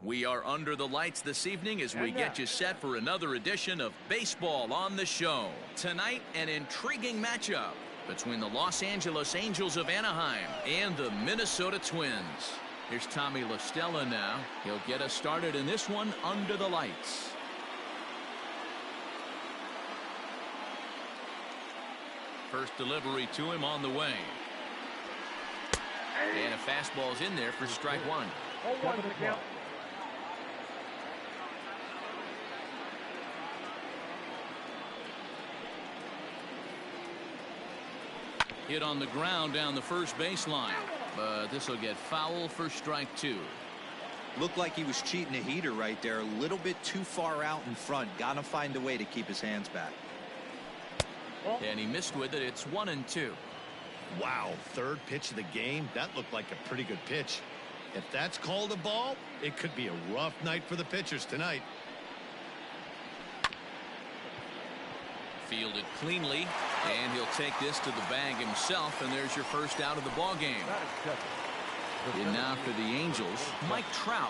We are under the lights this evening as we get you set for another edition of Baseball on the Show. Tonight, an intriguing matchup between the Los Angeles Angels of Anaheim and the Minnesota Twins. Here's Tommy La Stella now. He'll get us started in this one under the lights. First delivery to him on the way. And a fastball's in there for strike one. Hit on the ground down the first baseline, but this will get foul for strike two. Looked like he was cheating a heater right there. A little bit too far out in front. Gotta find a way to keep his hands back. And he missed with it. It's 1-2. Wow, third pitch of the game. That looked like a pretty good pitch. If that's called a ball, it could be a rough night for the pitchers tonight. Fielded cleanly, and he'll take this to the bag himself, and there's your first out of the ball game. And now for the Angels, Mike Trout.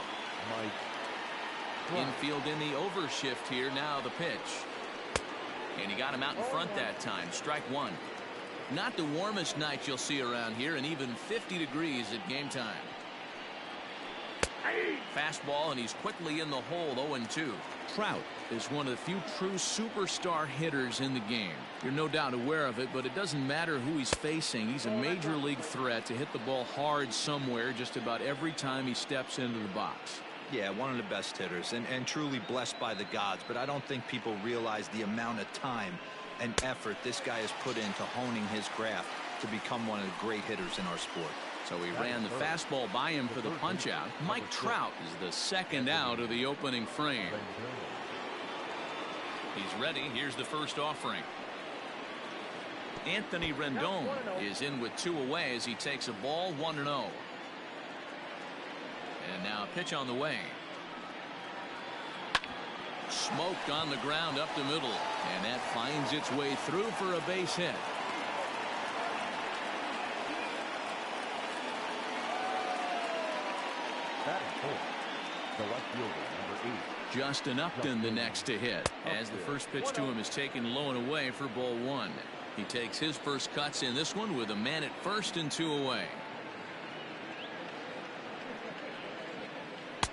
Infield in the overshift here. Now the pitch. And he got him out in front that time. Strike one. Not the warmest night you'll see around here, and even 50 degrees at game time. Fastball, and he's quickly in the hole. 0-2. Trout is one of the few true superstar hitters in the game. You're no doubt aware of it, but it doesn't matter who he's facing. He's a major league threat to hit the ball hard somewhere just about every time he steps into the box. Yeah, one of the best hitters and truly blessed by the gods, but I don't think people realize the amount of time and effort this guy has put into honing his craft to become one of the great hitters in our sport. So he ran the fastball by him for the punch out. Mike Trout is the second out of the opening frame. He's ready. Here's the first offering. Anthony Rendon is in with two away as he takes a ball. 1-0. And now a pitch on the way. Smoked on the ground up the middle, and that finds its way through for a base hit. The left fielder, number 8. Justin Upton the next to hit as the first pitch to him is taken low and away for ball one. He takes his first cuts in this one with a man at first and 2 away.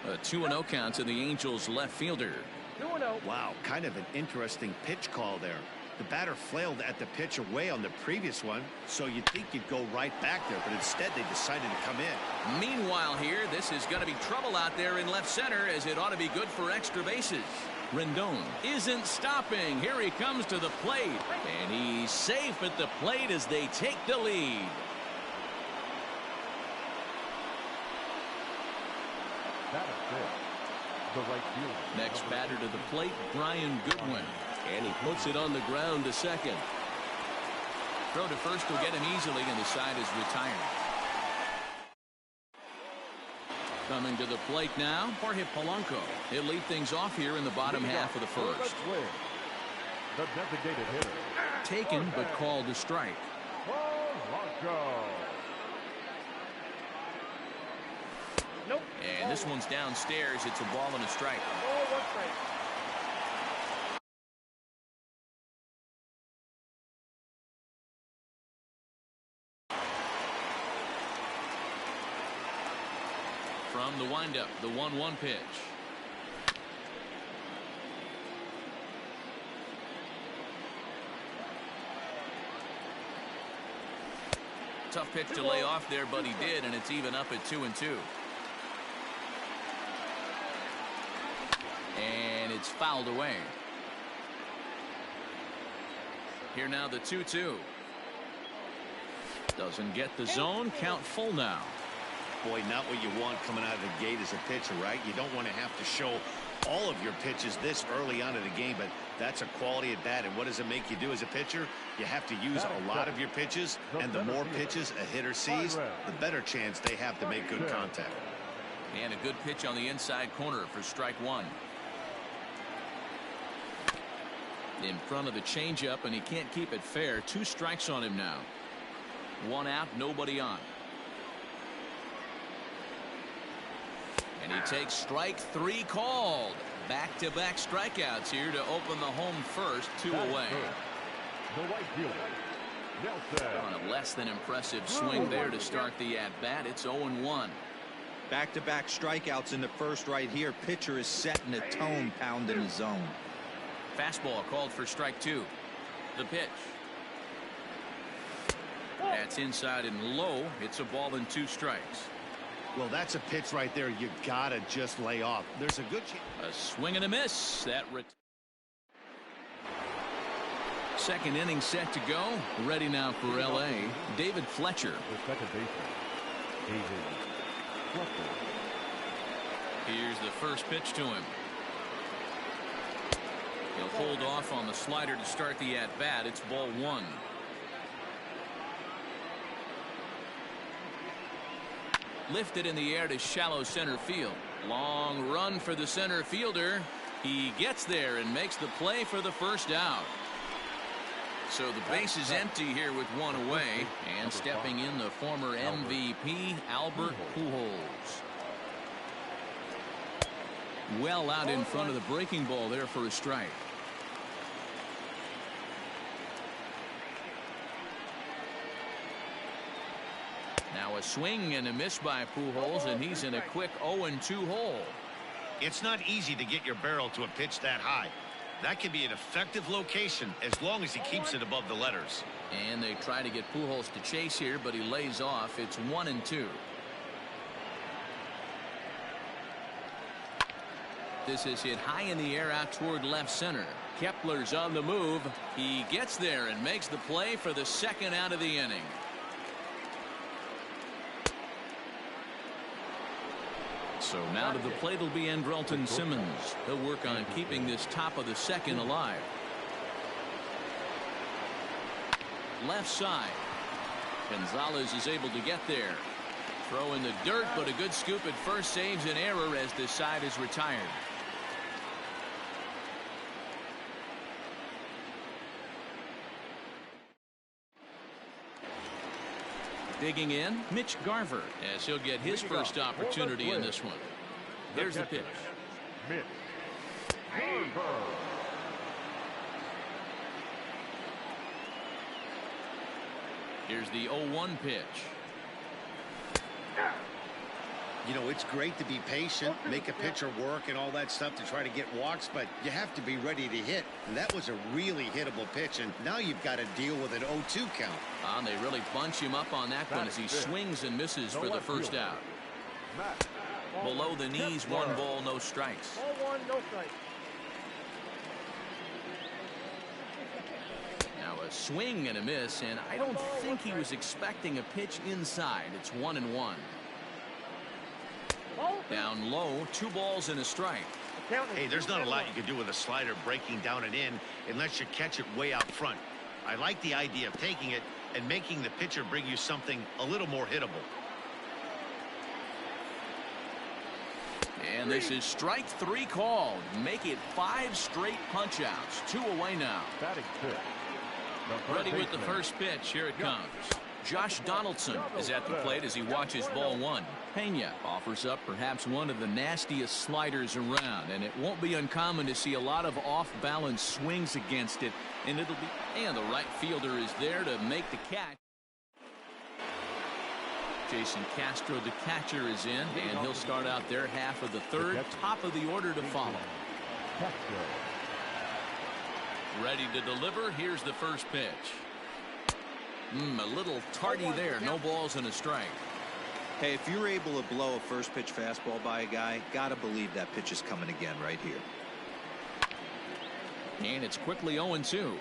A 2-0 count to the Angels left fielder. Wow, kind of an interesting pitch call there. The batter flailed at the pitch away on the previous one, so you'd think you'd go right back there, but instead they decided to come in. Meanwhile here, this is going to be trouble out there in left center, as it ought to be good for extra bases. Rendon isn't stopping. Here he comes to the plate, and he's safe at the plate as they take the lead. Next batter to the plate, Brian Goodwin. And he puts it on the ground to second. Throw to first will get him easily, and the side is retired. Coming to the plate now, Jorge Polanco. He'll lead things off here in the bottom half of the first. The designated hitter. Taken but called a strike. Nope. And this one's downstairs. It's a ball and a strike. From the windup, the 1-1 pitch. Tough pitch to lay off there, but he did, and it's even up at 2-2. And it's fouled away. Here now the 2-2. Doesn't get the zone. Count full now. Boy, not what you want coming out of the gate as a pitcher, right? You don't want to have to show all of your pitches this early on in the game, but that's a quality at bat. And what does it make you do as a pitcher? You have to use a lot of your pitches, and the more pitches a hitter sees, the better chance they have to make good contact. And a good pitch on the inside corner for strike one. In front of the changeup, and he can't keep it fair. 2 strikes on him now. 1 out, nobody on. And he takes strike 3 called. Back-to-back strikeouts here to open the home first, 2 away. The right fielder, Nelson. On a less than impressive swing there to start the at-bat. It's 0-1. Back-to-back strikeouts in the first right here. Pitcher is setting the tone, pounding the zone. Fastball called for strike 2. The pitch. That's inside and low. It's a ball and 2 strikes. Well, that's a pitch right there. You gotta just lay off. There's a good chance. A swing and a miss. That second inning set to go. Ready now for L.A. David Fletcher. The second baseman, David Fletcher. Here's the first pitch to him. He'll hold off on the slider to start the at-bat. It's ball 1. Lifted in the air to shallow center field. Long run for the center fielder. He gets there and makes the play for the first out. So the base is empty here with 1 away. And stepping in, the former MVP, Albert Pujols. Well out in front of the breaking ball there for a strike. Now a swing and a miss by Pujols, and he's in a quick 0-2 hole. It's not easy to get your barrel to a pitch that high. That can be an effective location as long as he keeps it above the letters. And they try to get Pujols to chase here, but he lays off. It's 1-2. This is hit high in the air out toward left center. Kepler's on the move. He gets there and makes the play for the second out of the inning. So now to the plate will be Andrelton Simmons. He'll work on keeping this top of the second alive. Left side. Gonzalez is able to get there. Throw in the dirt, but a good scoop at first saves an error as this side is retired. Digging in, Mitch Garver, as he'll get his first opportunity in this one. Here's the pitch. Mitch Garver. Here's the 0-1 pitch. You know, it's great to be patient, make a pitcher work and all that stuff to try to get walks, but you have to be ready to hit. And that was a really hittable pitch, and now you've got to deal with an 0-2 count. And they really bunch him up on that one as he swings and misses for the first out. Below the knees, 1 ball, no strikes. Ball 1, no strikes. Now a swing and a miss, and I don't think he was expecting a pitch inside. It's 1-1. Down low, 2 balls and a strike. Hey, there's not a lot you can do with a slider breaking down and in unless you catch it way out front. I like the idea of taking it and making the pitcher bring you something a little more hittable. And this is strike 3 called. Make it 5 straight punch outs. 2 away now. Batting fifth. Ready with the first pitch. Here it comes. Josh Donaldson is at the plate as he watches ball 1. Pena offers up perhaps one of the nastiest sliders around, and it won't be uncommon to see a lot of off-balance swings against it, and the right fielder is there to make the catch. Jason Castro, the catcher, is in, and he'll start out their half of the third. Top of the order to follow. Ready to deliver. Here's the first pitch. A little tardy there. No balls and a strike. Hey, if you're able to blow a first pitch fastball by a guy, gotta believe that pitch is coming again right here. And it's quickly 0-2.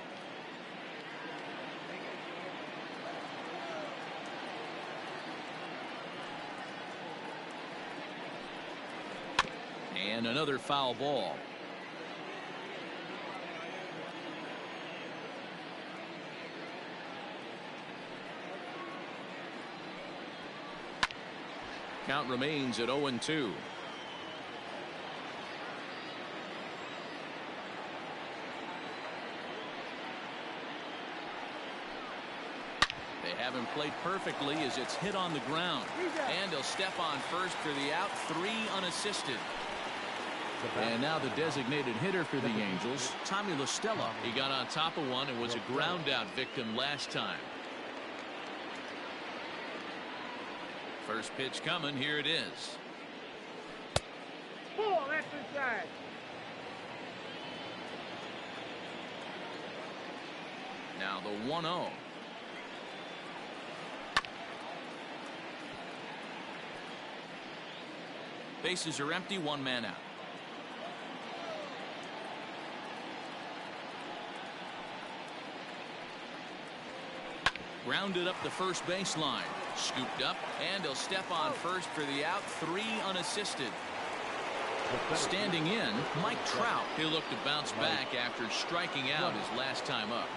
And another foul ball. Count remains at 0-2. They have him played perfectly as it's hit on the ground. And he'll step on first for the out, 3 unassisted. And now the designated hitter for the Angels, Tommy La Stella. He got on top of one and was a ground out victim last time. First pitch coming. Here it is. Pull, that's inside. Now the 1-0. Bases are empty, 1 man out. Grounded up the first baseline. Scooped up, and he'll step on first for the out, 3 unassisted. Standing in, Mike Trout. He'll look to bounce back after striking out his last time up.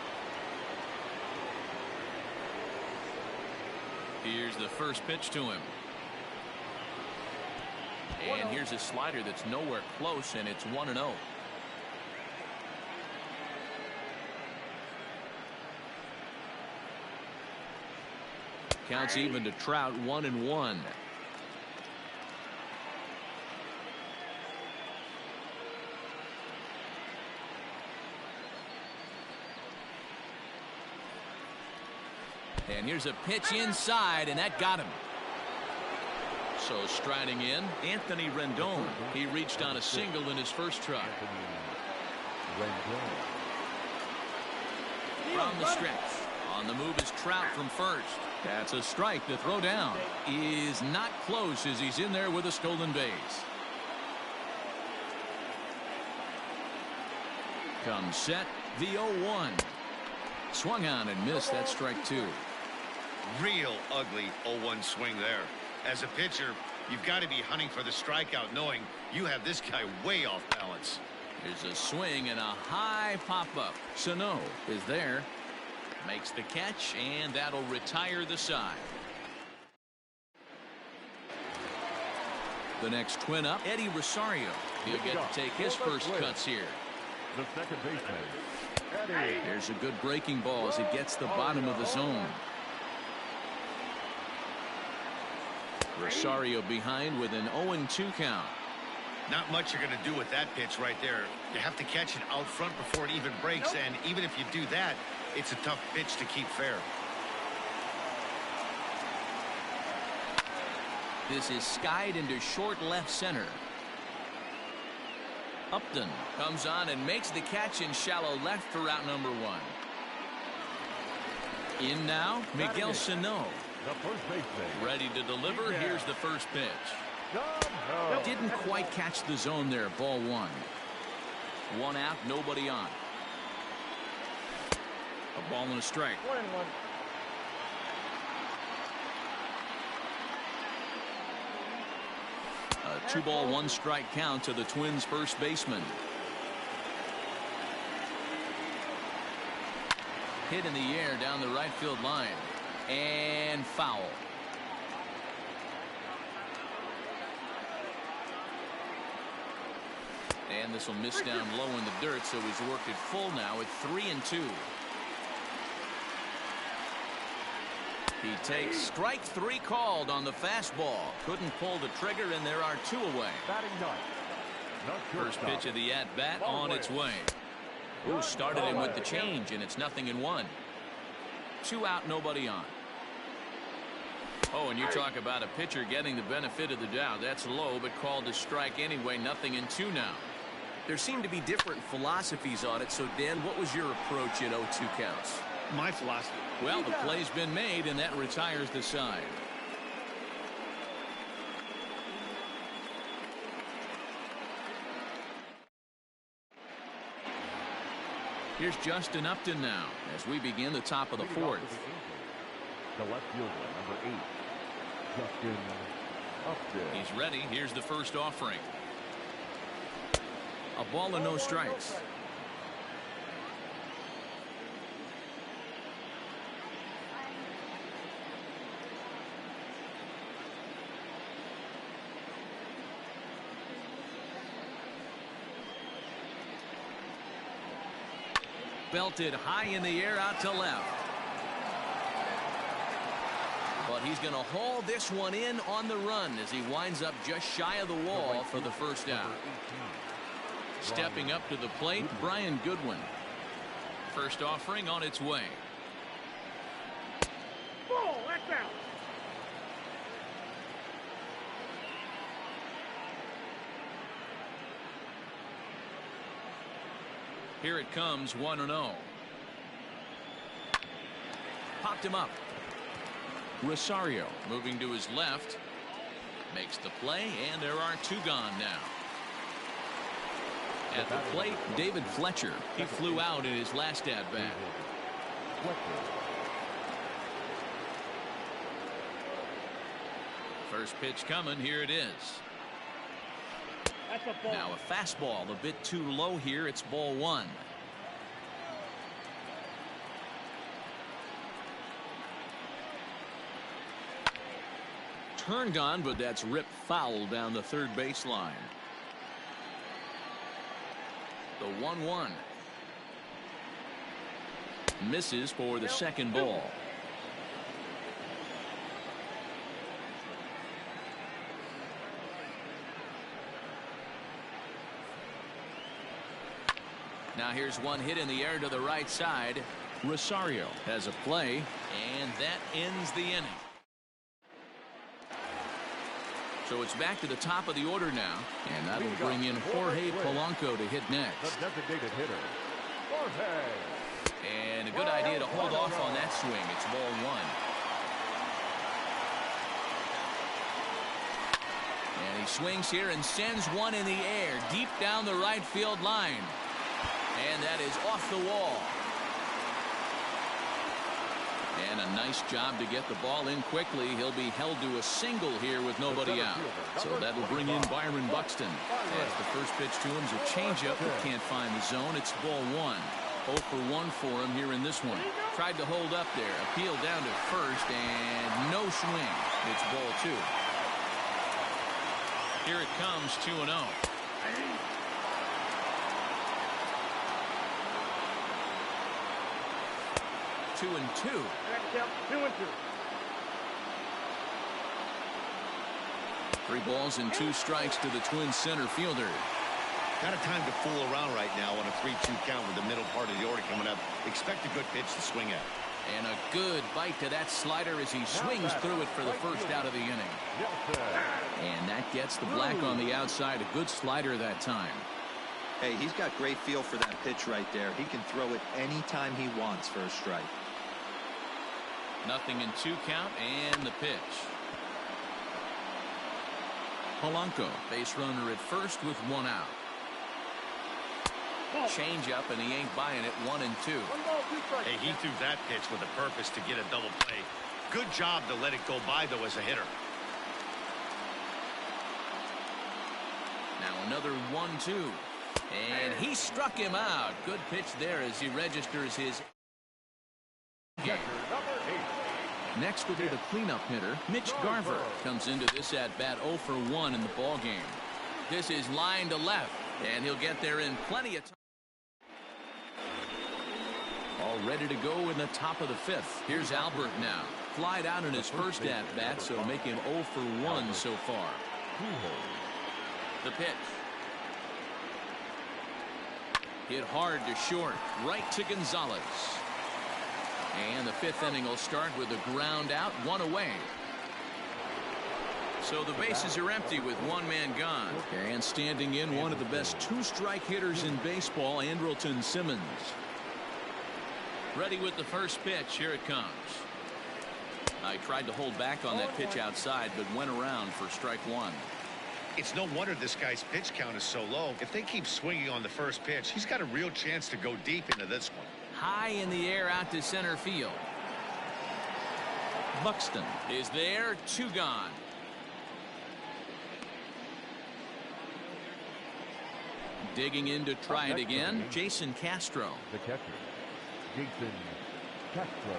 Here's the first pitch to him. And here's a slider that's nowhere close, and it's 1-0. Counts even to Trout, 1-1. And here's a pitch inside, and that got him. So striding in, Anthony Rendon. He reached on a single in his first try. From the stretch. On the move is Trout from first. That's a strike. The throw down is not close as he's in there with a stolen base. Comes set. The 0-1. Swung on and missed. That strike 2. Real ugly 0-1 swing there. As a pitcher, you've got to be hunting for the strikeout, knowing you have this guy way off balance. There's a swing and a high pop-up. Sano is there. Makes the catch, and that'll retire the side. The next twin up, Eddie Rosario. He'll get to take his first cuts here. The second baseman, Eddie. There's a good breaking ball as it gets the bottom of the zone. Rosario behind with an 0-2 count. Not much you're going to do with that pitch right there. You have to catch it out front before it even breaks, and even if you do that, it's a tough pitch to keep fair. This is skied into short left center. Upton comes on and makes the catch in shallow left for out number 1. In now, Miguel Sano. The first baseman, Ready to deliver. Here's the first pitch. Didn't quite catch the zone there. Ball 1. 1 out, nobody on. A ball and a strike. 1-1. A 2-ball, 1 strike count to the Twins' first baseman. Hit in the air down the right field line. And foul. And this will miss down low in the dirt, so he's worked it full now at 3-2. He takes strike 3 called on the fastball. Couldn't pull the trigger, and there are 2 away. batting ninth. First pitch of the at-bat on its way. Ooh, started him with the change, and it's 0-1. 2 out, nobody on. Oh, and you talk about a pitcher getting the benefit of the doubt. That's low, but called to strike anyway. 0-2 now. There seem to be different philosophies on it. So, Dan, what was your approach at 0-2 counts? My philosophy. Well, the play's been made, and that retires the side. Here's Justin Upton now as we begin the top of the 4th. The left fielder, number 8, Justin Upton. He's ready. Here's the first offering. A ball and no strikes. Belted high in the air out to left. But he's going to haul this one in on the run as he winds up just shy of the wall for the first out. Stepping up to the plate, Brian Goodwin. First offering on its way. Ball, that's out. Here it comes, 1-0. Popped him up. Rosario moving to his left. Makes the play, and there are two gone now. At the plate, David Fletcher. He flew out in his last at-bat. First pitch coming. Here it is. That's a ball. Now a fastball a bit too low here. It's ball one. Turned on, but that's ripped foul down the third baseline. The 1-1. Misses for the second ball. Now here's one hit in the air to the right side. Rosario has a play, and that ends the inning. So it's back to the top of the order now, and that'll bring in Jorge Polanco to hit next. The designated hitter, Jorge. And a good idea to hold off on that swing. It's ball one. And he swings here and sends one in the air deep down the right field line. And that is off the wall. And a nice job to get the ball in quickly. He'll be held to a single here with nobody out. So that'll bring in Byron Buxton. As the first pitch to him is a changeup that can't find the zone. It's ball one. 0 for 1 for him here in this one. Tried to hold up there. Appeal down to first and no swing. It's ball two. Here it comes, 2-0. 2-2. 2-2. 3 balls and 2 strikes to the Twins center fielder. Not a time to fool around right now on a 3-2 count with the middle part of the order coming up. Expect a good pitch to swing at. And a good bite to that slider as he swings through it for the first out of the inning. And that gets the black on the outside. A good slider that time. Hey, he's got great feel for that pitch right there. He can throw it anytime he wants for a strike. 0-2 count and the pitch. Polanco, base runner at first with 1 out. Change up, and he ain't buying it. 1-2. Hey, he threw that pitch with a purpose to get a double play. Good job to let it go by, though, as a hitter. Now another 1-2. And he struck him out. Good pitch there as he registers his game. Next will be the cleanup hitter, Mitch Garver. Comes into this at-bat 0 for 1 in the ball game. This is line to left, and he'll get there in plenty of time. All ready to go in the top of the 5th. Here's Albert now. Flied out in his first at-bat, so make him 0 for 1 so far. The pitch. Hit hard to short, right to Gonzalez. And the 5th inning will start with a ground out, 1 away. So the bases are empty with 1 man gone. And standing in, one of the best 2-strike hitters in baseball, Andrelton Simmons. Ready with the first pitch. Here it comes. I tried to hold back on that pitch outside, but went around for strike 1. It's no wonder this guy's pitch count is so low. If they keep swinging on the first pitch, he's got a real chance to go deep into this one. High in the air out to center field. Buxton is there. 2 gone. Digging in to try it again, Jason Castro. The catcher, Jason Castro.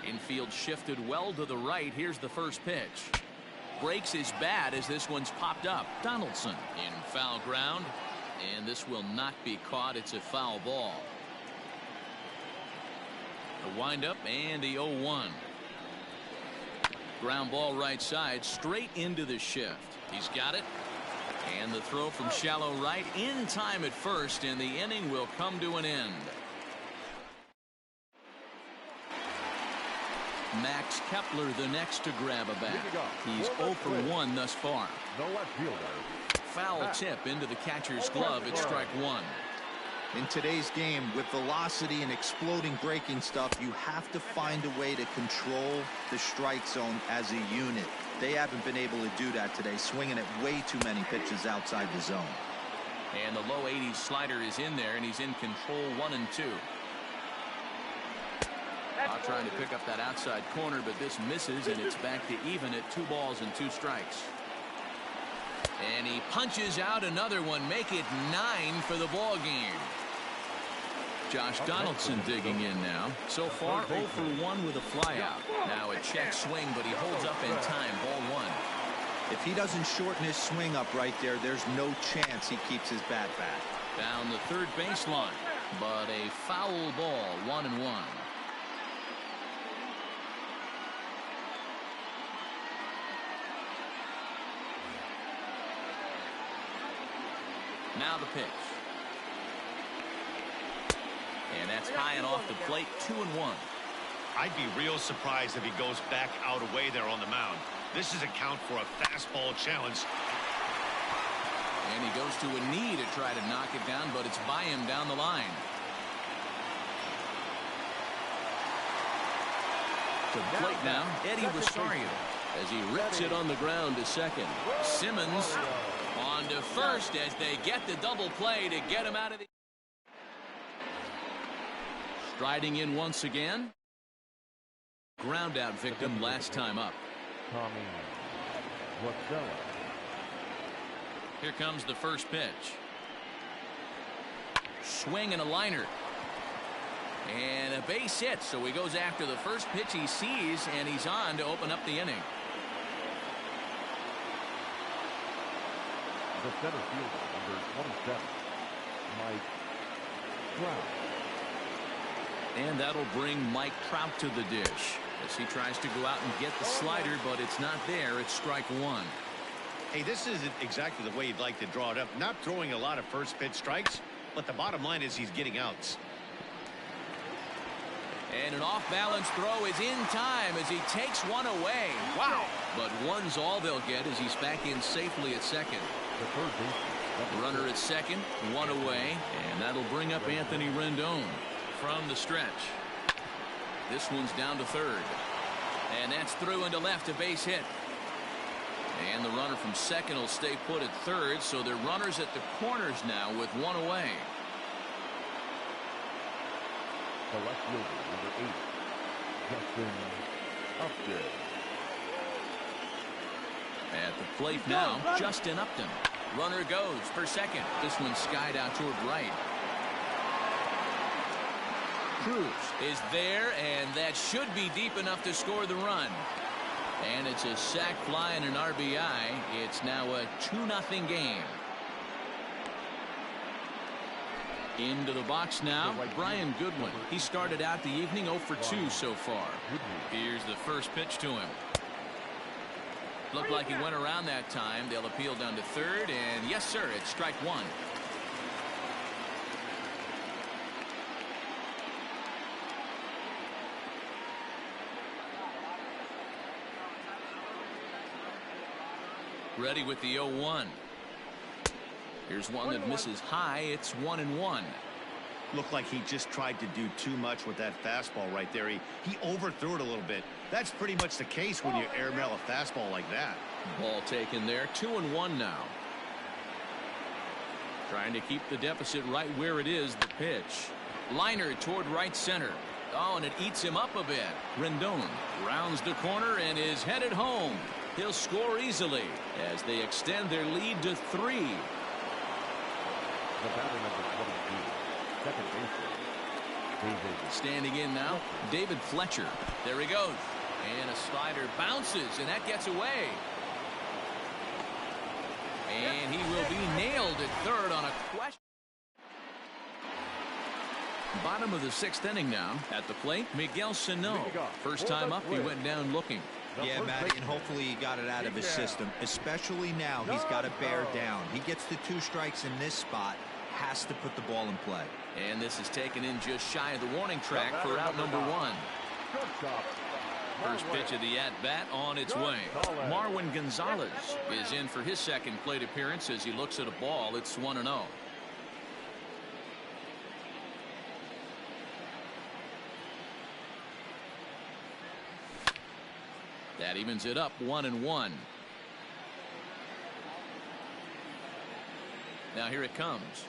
Infield shifted well to the right. Here's the first pitch. Breaks his bat as this one's popped up. Donaldson in foul ground. And this will not be caught. It's a foul ball. The windup and the 0-1. Ground ball right side, straight into the shift. He's got it. And the throw from shallow right in time at first, and the inning will come to an end. Max Kepler the next to grab a bat. He's 0 for 1 thus far. No left fielder. Foul tip into the catcher's glove at strike one. In today's game, with velocity and exploding breaking stuff, you have to find a way to control the strike zone as a unit. They haven't been able to do that today, swinging at way too many pitches outside the zone. And the low 80s slider is in there, and he's in control 1-2. Trying to pick up that outside corner, but this misses, and it's back to even at 2 balls and 2 strikes. And he punches out another one, make it 9 for the ball game. Josh Donaldson digging in now. So far 0 for 1 with a flyout. Now a check swing, but he holds up in time. Ball 1. If he doesn't shorten his swing up right there, there's no chance he keeps his bat back. Down the third baseline, but a foul ball. 1-1. Now the pitch. And that's high and off the plate. 2-1. I'd be real surprised if he goes back out away there on the mound. This is a count for a fastball challenge. And he goes to a knee to try to knock it down, but it's by him down the line. To the plate now, Eddie Rosario, as he rips it on the ground to second. Simmons on to first as they get the double play to get him out of the... Striding in once again. Ground out victim last time up. Here comes the first pitch. Swing and a liner. And a base hit, so he goes after the first pitch he sees, and he's on to open up the inning. The center fielder, number 27, Mike Trout. And that'll bring Mike Trout to the dish as he tries to go out and get the slider, but it's not there. It's strike one. Hey, this isn't exactly the way you'd like to draw it up. Not throwing a lot of first pitch strikes, but the bottom line is he's getting outs. And an off-balance throw is in time as he takes one away. Wow. But one's all they'll get as he's back in safely at second. Runner at second, one away, and that'll bring up Anthony Rendon from the stretch. This one's down to third. And that's through into left, a base hit. And the runner from second will stay put at third, so they're runners at the corners now with one away. The left fielder, number 8, Justin Upton. At the plate now, Justin Upton. Runner goes for second. This one skied out toward right. Cruz is there, and that should be deep enough to score the run. And it's a sac fly and an RBI. It's now a 2-0 game. Into the box now, Brian Goodwin. He started out the evening 0 for 2 so far. Here's the first pitch to him. Looked like he went around that time. They'll appeal down to third, and yes, sir, it's strike one. Ready with the 0-1. Here's one that misses high. It's 1-1. Looked like he just tried to do too much with that fastball right there. He overthrew it a little bit. That's pretty much the case when you airmail a fastball like that. Ball taken there. 2-1 now. Trying to keep the deficit right where it is. The pitch. Liner toward right center. Oh, and it eats him up a bit. Rendon rounds the corner and is headed home. He'll score easily as they extend their lead to 3. The batter number 22, second baseman, David. Standing in now, David Fletcher. There he goes. And a slider bounces, and that gets away. And he will be nailed at third on a question. Bottom of the 6th inning now. At the plate, Miguel Sano. First time up, he went down looking. Yeah, Matty, and hopefully he got it out of his system. Especially now, he's got to bear down. He gets the 2 strikes in this spot, has to put the ball in play. And this is taken in just shy of the warning track for out number 1. First pitch of the at-bat on its way. Marwin Gonzalez is in for his second plate appearance as he looks at a ball. It's 1-0. That evens it up 1-1. Now here it comes.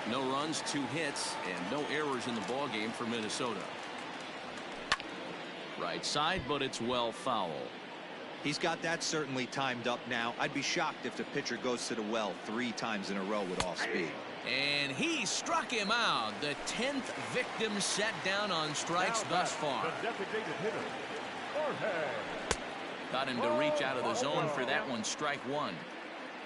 No runs, 2 hits, and no errors in the ball game for Minnesota. Right side, but it's well foul. He's got that certainly timed up now. I'd be shocked if the pitcher goes to the well 3 times in a row with off speed. And he struck him out. The 10th victim set down on strikes thus far. The designated hitter, Jorge. Got him to reach out of the zone for that one. Strike 1.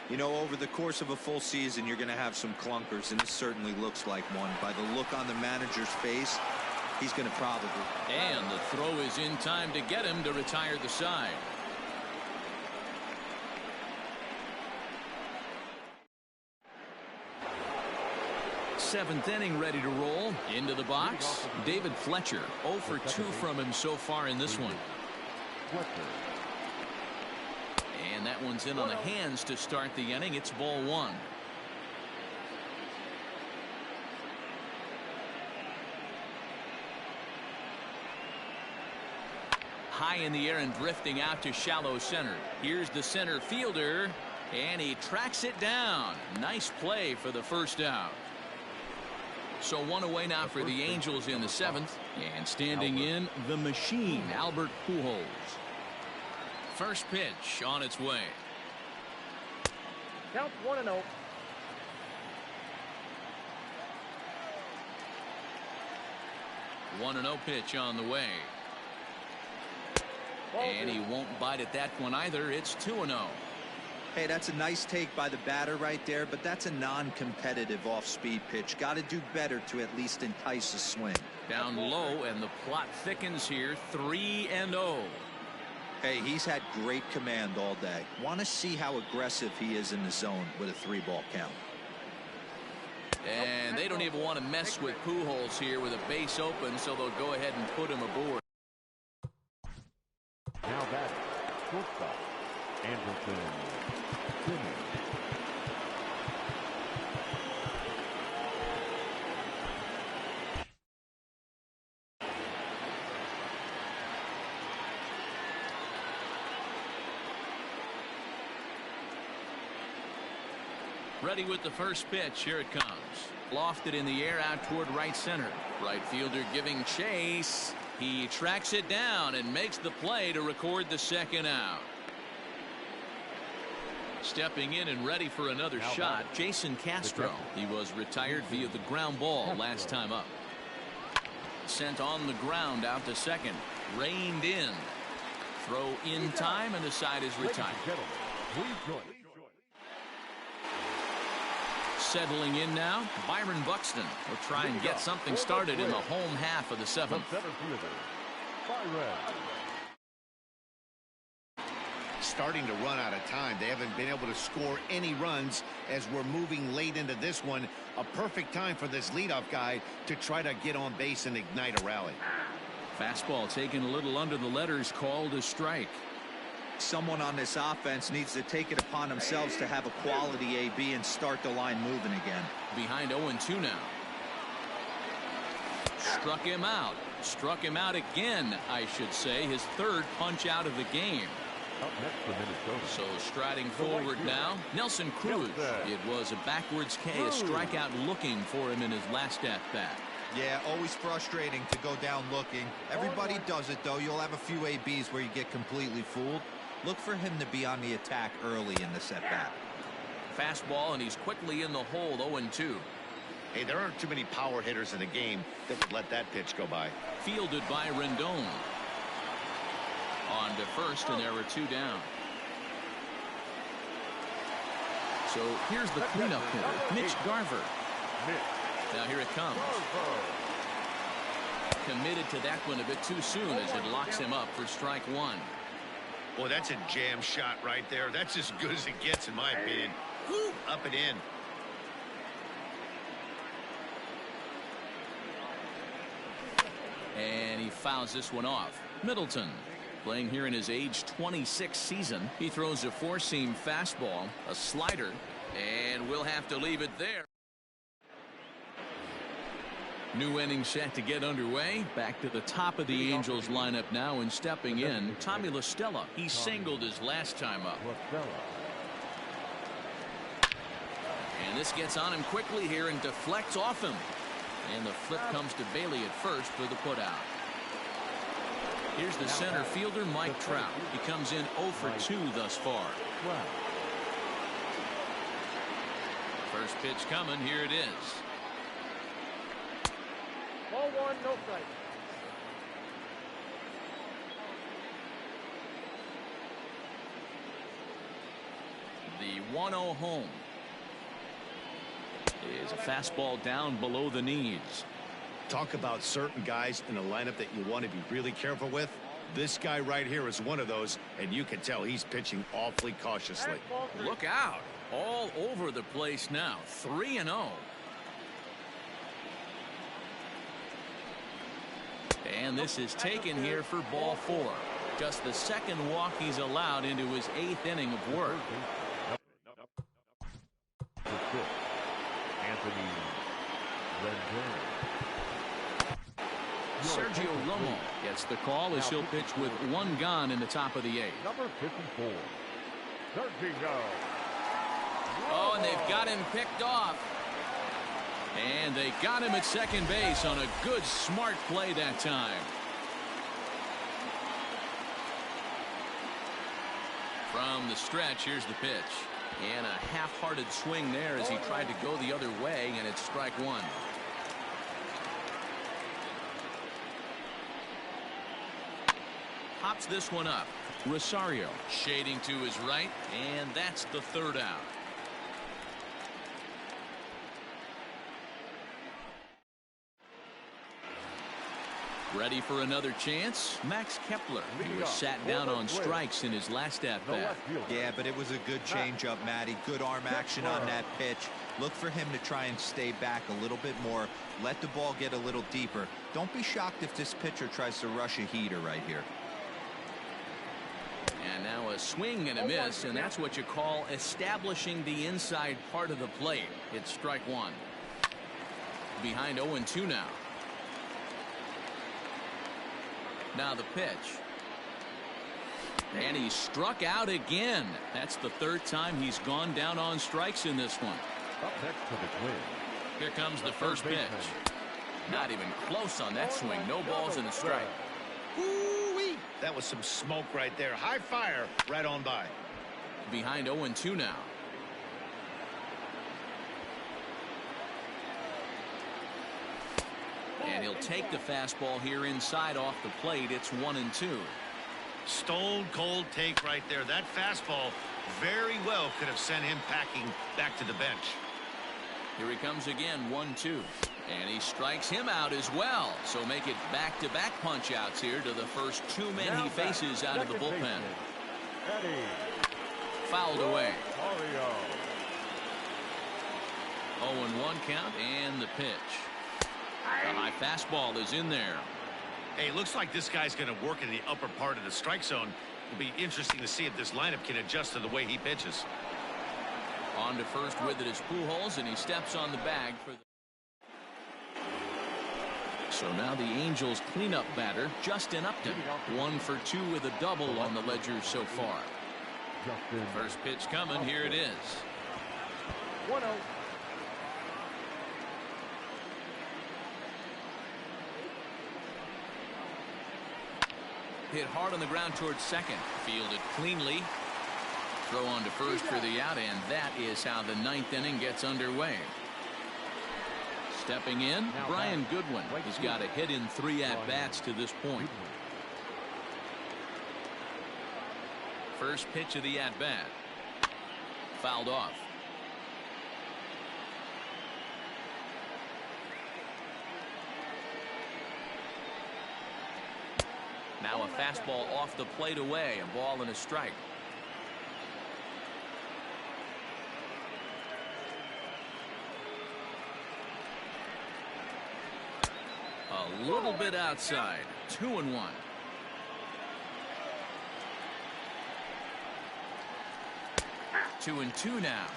You know, over the course of a full season, you're going to have some clunkers, and this certainly looks like one. By the look on the manager's face, he's going to probably. And the throw is in time to get him to retire the side. Seventh inning ready to roll. Into the box, David Fletcher. 0 for 2 from him so far in this one. And that one's in on the hands to start the inning. It's ball 1. High in the air and drifting out to shallow center. Here's the center fielder, and he tracks it down. Nice play for the first out. So 1 away now for the Angels in the 7th. And standing in the machine, Albert Pujols. First pitch on its way. Count 1-0. One 1-0 pitch on the way. And he won't bite at that one either. It's 2-0. Hey, that's a nice take by the batter right there, but that's a non-competitive off-speed pitch. Got to do better to at least entice a swing. Down low, and the plot thickens here. 3-0. Hey, he's had great command all day. Want to see how aggressive he is in the zone with a 3-ball count. And they don't even want to mess with Pujols here with a base open, so they'll go ahead and put him aboard. Now batting, shortstop, Anderson. Ready with the first pitch. Here it comes. Lofted in the air out toward right center. Right fielder giving chase. He tracks it down and makes the play to record the second out. Stepping in and ready for another shot, Jason Castro. He was retired via the ground ball last time up. Sent on the ground out to second. Reined in. Throw in time, and the side is retired. Settling in now, Byron Buxton will try and get something started in the home half of the 7th. Starting to run out of time. They haven't been able to score any runs as we're moving late into this one. A perfect time for this leadoff guy to try to get on base and ignite a rally. Fastball taken a little under the letters, called a strike. Someone on this offense needs to take it upon themselves to have a quality AB and start the line moving again. Behind 0-2 now. Struck him out. Struck him out again, I should say. His 3rd punch out of the game. So striding forward now, Nelson Cruz. It was a backwards K, a strikeout looking for him in his last at-bat. Yeah, always frustrating to go down looking. Everybody does it, though. You'll have a few ABs where you get completely fooled. Look for him to be on the attack early in the at-bat. Fastball, and he's quickly in the hole, 0-2. Hey, there aren't too many power hitters in the game that would let that pitch go by. Fielded by Rendon. On to first, and there were 2 down. So here's the cleanup hitter, Mitch Garver. Now here it comes. Committed to that one a bit too soon as it locks him up for strike one. Boy, that's a jam shot right there. That's as good as it gets, in my opinion. Woo, up and in. And he fouls this one off. Middleton, playing here in his age 26 season. He throws a four-seam fastball, a slider, and we'll have to leave it there. New inning set to get underway. Back to the top of the Angels lineup now, and stepping in, Tommy La Stella. He singled his last time up. And this gets on him quickly here and deflects off him. And the flip comes to Bailey at first for the putout. Here's the center fielder, Mike Trout. He comes in 0 for 2 thus far. First pitch coming. Here it is. Ball one, no strike. The 1-0 home is a fastball down below the knees. Talk about certain guys in the lineup that you want to be really careful with. This guy right here is one of those, and you can tell he's pitching awfully cautiously. Look out. All over the place now. 3-0. And this is taken here for ball 4. Just the second walk he's allowed into his 8th inning of work. Sergio Romo gets the call as he'll pitch with 1 gone in the top of the 8th. Number 54, Sergio. Oh, and they've got him picked off. And they got him at second base on a good, smart play that time. From the stretch, here's the pitch. And a half-hearted swing there as he tried to go the other way, and it's strike one. Pops this one up. Rosario shading to his right, and that's the 3rd out. Ready for another chance? Max Kepler. He was sat down on strikes in his last at-bat. Yeah, but it was a good changeup, Matty. Good arm action on that pitch. Look for him to try and stay back a little bit more. Let the ball get a little deeper. Don't be shocked if this pitcher tries to rush a heater right here. And now a swing and a miss, and that's what you call establishing the inside part of the plate. It's strike one. Behind 0-2 now. Now the pitch. And he struck out again. That's the 3rd time he's gone down on strikes in this one. Up next to the Twins. Here comes the first pitch. Not even close on that swing. No balls in the strike. Woo-wee. That was some smoke right there. High fire right on by. Behind 0-2 now. And he'll take the fastball here inside off the plate. It's 1-2. Stone cold take right there. That fastball very well could have sent him packing back to the bench. Here he comes again, 1-2. And he strikes him out as well. So make it back-to-back punch-outs here to the first 2 men he faces out of the bullpen. Fouled away. 0-1 count and the pitch. The high fastball is in there. Hey, looks like this guy's going to work in the upper part of the strike zone. It'll be interesting to see if this lineup can adjust to the way he pitches. On to first with it is Pujols, and he steps on the bag for the... So now the Angels cleanup batter, Justin Upton. 1 for 2 with a double on the ledger so far. First pitch coming. Here it is. 1-0. Hit hard on the ground towards second. Fielded cleanly. Throw on to first for the out, and that is how the 9th inning gets underway. Stepping in, Brian Goodwin. He's got a hit in 3 at-bats to this point. First pitch of the at-bat. Fouled off. Now a fastball off the plate away, a ball and a strike. A little bit outside. 2-1. Two and two now.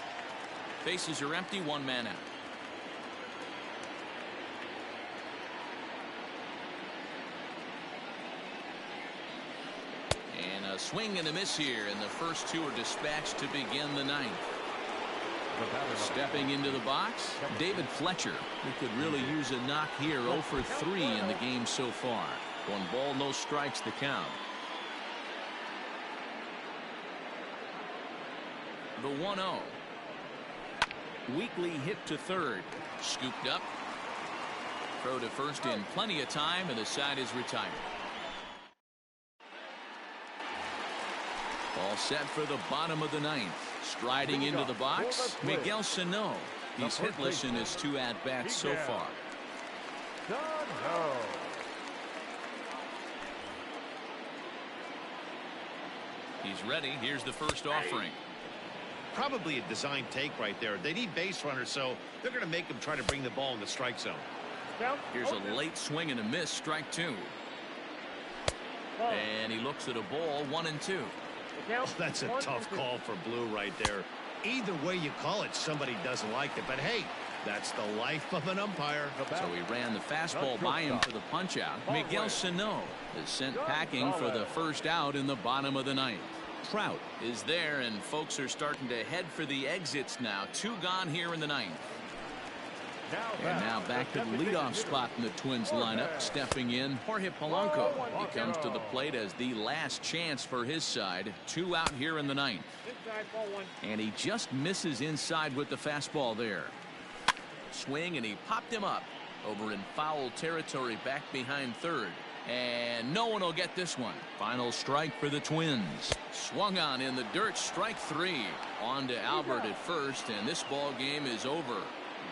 Bases are empty, one man out. And a swing and a miss here, and the first two are dispatched to begin the ninth. Stepping into the box, David Fletcher, who could really use a knock here. 0 for 3 in the game so far. 1 ball, no strikes the count. The 1-0. Weakly hit to third. Scooped up. Throw to first in plenty of time, and the side is retired. All set for the bottom of the ninth. Striding into the box, Miguel Sano. He's hitless in his 2 at-bats so far. He's ready. Here's the first offering. Probably a design take right there. They need base runners, so they're going to make them try to bring the ball in the strike zone. Here's a late swing and a miss, strike 2. And he looks at a ball, 1-2. That's a tough call for Blue right there. Either way you call it, somebody doesn't like it. But hey, that's the life of an umpire. So he ran the fastball by him for the punch out. Miguel Sano is sent packing for the first out in the bottom of the ninth. Trout is there, and folks are starting to head for the exits now. 2 gone here in the ninth. And now back to the leadoff spot in the Twins lineup. Stepping in, Jorge Polanco. He comes to the plate as the last chance for his side. 2 out here in the ninth. And he just misses inside with the fastball there. Swing, and he popped him up over in foul territory back behind third. And no one will get this one. Final strike for the Twins. Swung on in the dirt, strike 3. On to Albert at first, and this ball game is over.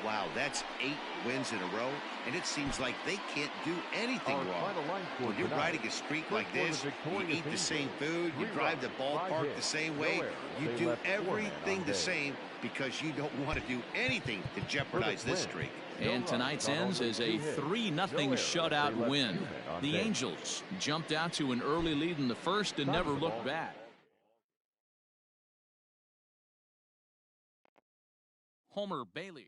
Wow, that's 8 wins in a row, and it seems like they can't do anything wrong. When you're riding a streak like this, you eat the same food, you drive the ballpark the same way, you do everything the same because you don't want to do anything to jeopardize this streak. And tonight's ends is a 3-0 shutout win. The Angels jumped out to an early lead in the first and never looked back. Homer Bailey.